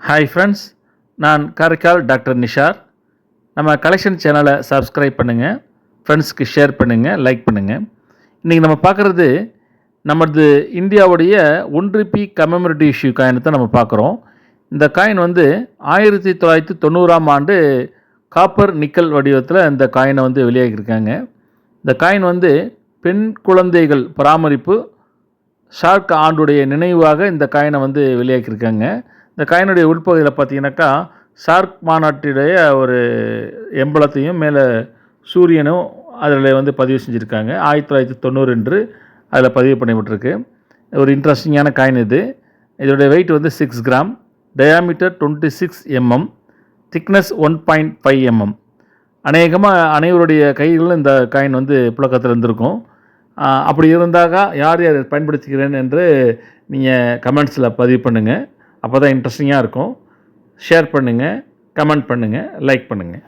Hi friends, நான் Karaikal doctor Nishar. நம்ம collection சேனலை சப்ஸ்கிரைப் பண்ணுங்கள், ஃப்ரெண்ட்ஸ்க்கு ஷேர் பண்ணுங்கள், லைக் பண்ணுங்கள். இன்றைக்கி நம்ம பார்க்குறது நமது இந்தியாவுடைய 1 ரூபி கமெமரேட்டிவ் இஷ்யூ காயினை தான் நம்ம பார்க்குறோம். இந்த காயின் 1990ஆம் ஆண்டு காப்பர் நிக்கல் வடிவத்தில் இந்த காயினை வெளியாகியிருக்காங்க. இந்த காயின் பெண் குழந்தைகள் பராமரிப்பு ஷார்க் ஆண்டுடைய நினைவாக இந்த காயினை வெளியாக்கியிருக்காங்க. இந்த காயினுடைய உள்பகுதியில் பார்த்தீங்கன்னாக்கா ஷார்க் மாநாட்டுடைய ஒரு எம்பளத்தையும் மேலே சூரியனும் அதில் பதிவு செஞ்சுருக்காங்க. 1990 என்று அதில் பதிவு பண்ணப்பட்டிருக்கு. ஒரு இன்ட்ரெஸ்டிங்கான காயின் இது. இதோடைய weight 6 gram, diameter 26 mm, thickness 1.5 mm. அநேகமாக அனைவருடைய கைகளிலும் இந்த காயின் புழக்கத்தில் இருந்திருக்கும். அப்படி இருந்தாக யார் யார் பயன்படுத்திக்கிறேன் என்று நீங்கள் கமெண்ட்ஸில் பதிவு பண்ணுங்கள். அப்போ தான் இன்ட்ரெஸ்டிங்காக இருக்கும். ஷேர் பண்ணுங்கள், கமெண்ட் பண்ணுங்கள், லைக் பண்ணுங்கள்.